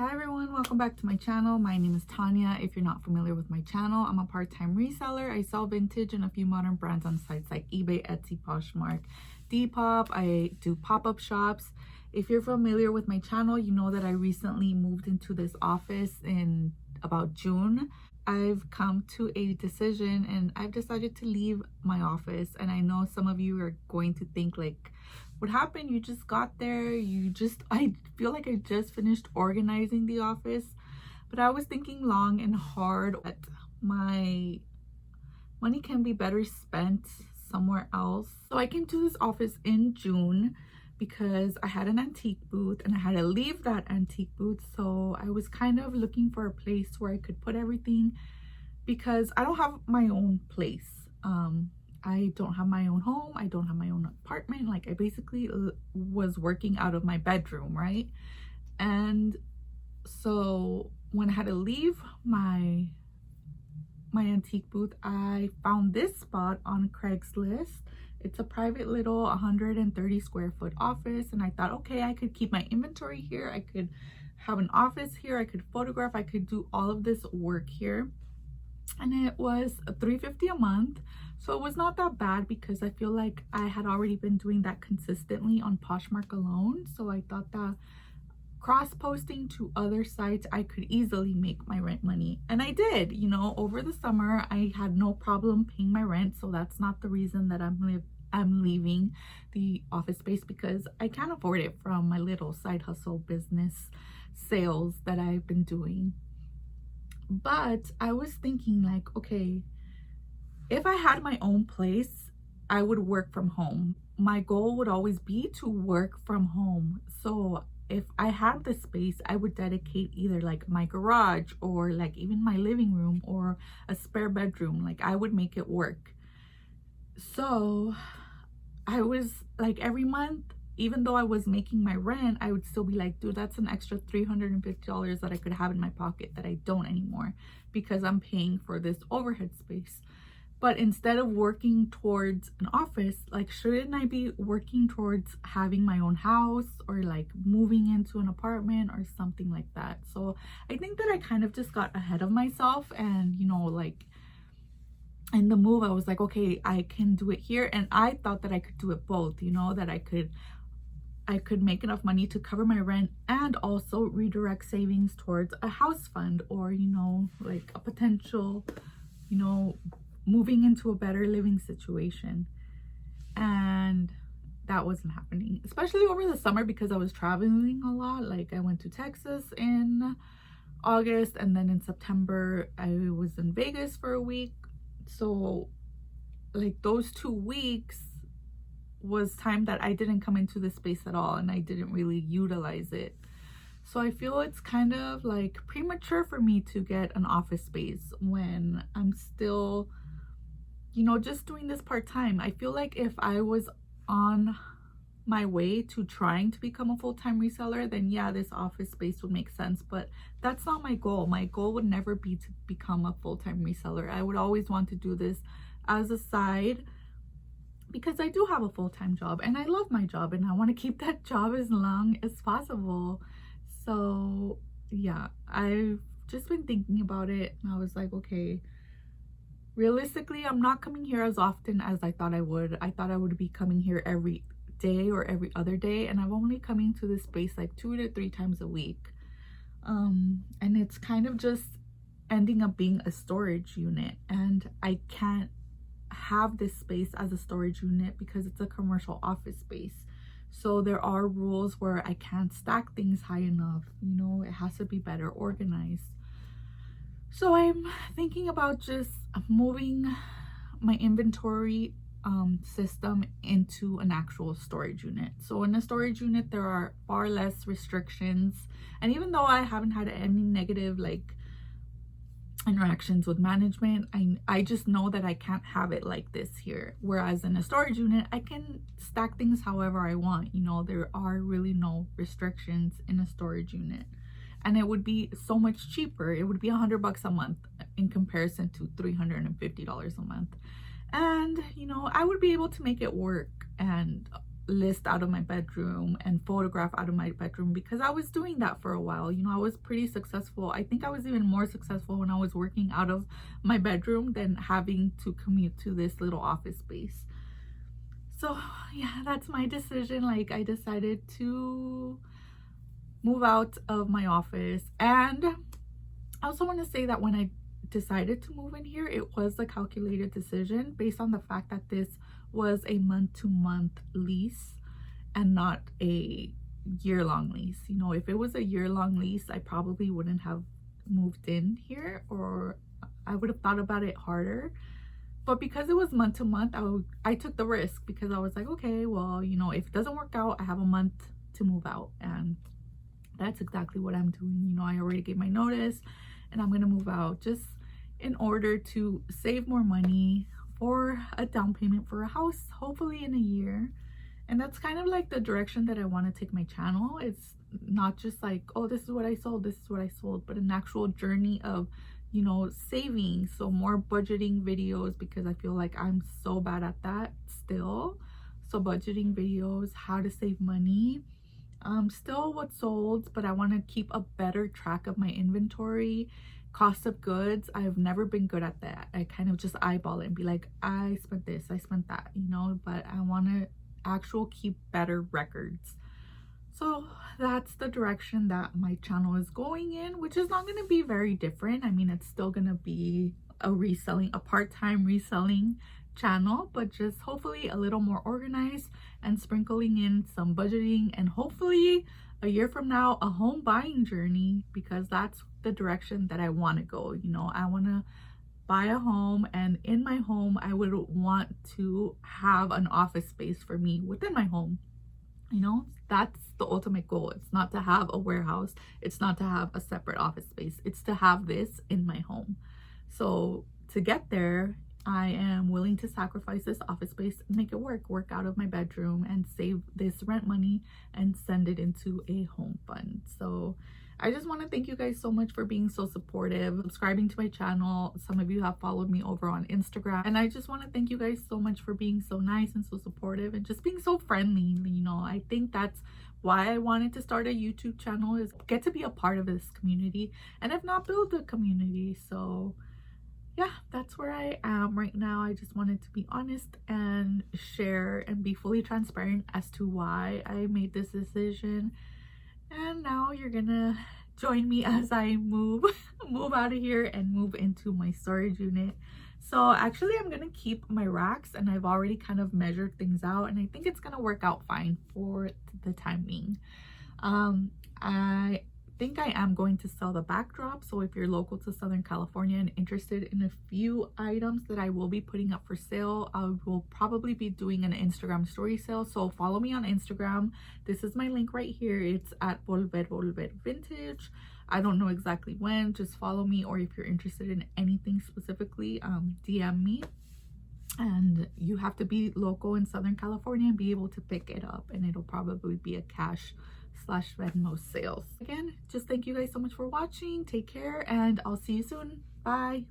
Hi everyone, welcome back to my channel. My name is Tanya. If you're not familiar with my channel, I'm a part-time reseller. I sell vintage and a few modern brands on sites like eBay, Etsy, Poshmark, Depop. I do pop-up shops. If you're familiar with my channel, you know that I recently moved into this office in about June. I've come to a decision and I've decided to leave my office. And I know some of you are going to think like, what happened? You just got there. I feel like I just finished organizing the office, but I was thinking long and hard that my money can be better spent somewhere else. So I came to this office in June because I had an antique booth and I had to leave that antique booth. So I was kind of looking for a place where I could put everything because I don't have my own place. I don't have my own home. I don't have my own apartment. Like I basically was working out of my bedroom, right? And so when I had to leave my antique booth, I found this spot on Craigslist. It's a private little 130 square foot office. And I thought, okay, I could keep my inventory here. I could have an office here. I could photograph. I could do all of this work here. And it was $350 a month. So it was not that bad because I feel like I had already been doing that consistently on Poshmark alone. So I thought that cross-posting to other sites, I could easily make my rent money. And I did, you know, over the summer, I had no problem paying my rent. So that's not the reason that I'm leaving the office space, because I can't afford it from my little side hustle business sales that I've been doing. But I was thinking like, okay, if I had my own place, I would work from home. My goal would always be to work from home. So if I had the space, I would dedicate either like my garage or like even my living room or a spare bedroom. Like I would make it work. So I was like, every month, even though I was making my rent, I would still be like, dude, that's an extra $350 that I could have in my pocket that I don't anymore because I'm paying for this overhead space. But instead of working towards an office, like, shouldn't I be working towards having my own house or like moving into an apartment or something like that? So I think that I kind of just got ahead of myself, and, you know, like in the move, I was like, okay, I can do it here. And I thought that I could do it both, you know, that I could make enough money to cover my rent and also redirect savings towards a house fund or, you know, like a potential, you know, moving into a better living situation. And that wasn't happening, especially over the summer, because I was traveling a lot. Like I went to Texas in August, and then in September I was in Vegas for a week. So like those 2 weeks was time that I didn't come into this space at all, and I didn't really utilize it. So I feel it's kind of like premature for me to get an office space when I'm still, you know, just doing this part-time. I feel like if I was on my way to trying to become a full-time reseller, then yeah, this office space would make sense. But that's not my goal. My goal would never be to become a full-time reseller. I would always want to do this as a side, because I do have a full-time job and I love my job and I want to keep that job as long as possible. So yeah, I've just been thinking about it, and I was like, okay, realistically, I'm not coming here as often as I thought I would. I thought I would be coming here every day or every other day, and I'm only coming to this space like 2 to 3 times a week. And it's kind of just ending up being a storage unit, and I can't have this space as a storage unit because it's a commercial office space. So there are rules where I can't stack things high enough, you know, it has to be better organized. So I'm thinking about just moving my inventory system into an actual storage unit. So in a storage unit, there are far less restrictions. And even though I haven't had any negative like interactions with management, I just know that I can't have it like this here. Whereas in a storage unit, I can stack things however I want. You know, there are really no restrictions in a storage unit. And it would be so much cheaper. It would be $100 a month in comparison to $350 a month. And, you know, I would be able to make it work. And list out of my bedroom and photograph out of my bedroom, because I was doing that for a while. You know, I was pretty successful. I think I was even more successful when I was working out of my bedroom than having to commute to this little office space. So yeah, that's my decision. Like, I decided to move out of my office. And I also want to say that when I decided to move in here, it was a calculated decision based on the fact that this was a month-to-month lease and not a year-long lease. You know, if it was a year-long lease, I probably wouldn't have moved in here, or I would have thought about it harder. But because it was month-to-month, I took the risk, because I was like, okay, well, you know, if it doesn't work out, I have a month to move out. And that's exactly what I'm doing. You know, I already gave my notice and I'm gonna move out just in order to save more money for a down payment for a house, hopefully in a year. And that's kind of like the direction that I want to take my channel. It's not just like, oh, this is what I sold, this is what I sold, but an actual journey of, you know, saving. So more budgeting videos, because I feel like I'm so bad at that still. So budgeting videos, how to save money, still what sold, but I want to keep a better track of my inventory, cost of goods. I've never been good at that. I kind of just eyeball it and be like, I spent this, I spent that, you know, but I want to keep better records. So that's the direction that my channel is going in, which is not going to be very different. I mean, it's still going to be a part-time reselling channel, but just hopefully a little more organized and sprinkling in some budgeting, and hopefully a year from now, a home buying journey, because that's the direction that I want to go. You know, I want to buy a home, and in my home, I would want to have an office space for me within my home. You know, that's the ultimate goal. It's not to have a warehouse. It's not to have a separate office space. It's to have this in my home. So to get there, I am willing to sacrifice this office space, make it work out of my bedroom, and save this rent money and send it into a home fund. So I just want to thank you guys so much for being so supportive, subscribing to my channel. Some of you have followed me over on Instagram, and I just want to thank you guys so much for being so nice and so supportive and just being so friendly. You know, I think that's why I wanted to start a YouTube channel, is get to be a part of this community, and if not, build a community. So yeah, that's where I am right now. I just wanted to be honest and share and be fully transparent as to why I made this decision. And now you're gonna join me as I move out of here and move into my storage unit. So actually I'm gonna keep my racks, and I've already kind of measured things out, and I think it's gonna work out fine for the time being. I think I am going to sell the backdrop. So if you're local to Southern California and interested in a few items that I will be putting up for sale, I will probably be doing an Instagram story sale. So follow me on Instagram. This is my link right here. It's at VolverVintage. I don't know exactly when, just follow me, or if you're interested in anything specifically, DM me. And you have to be local in Southern California and be able to pick it up, and it'll probably be a cash/Venmo sales. Again, just thank you guys so much for watching. Take care, and I'll see you soon. Bye.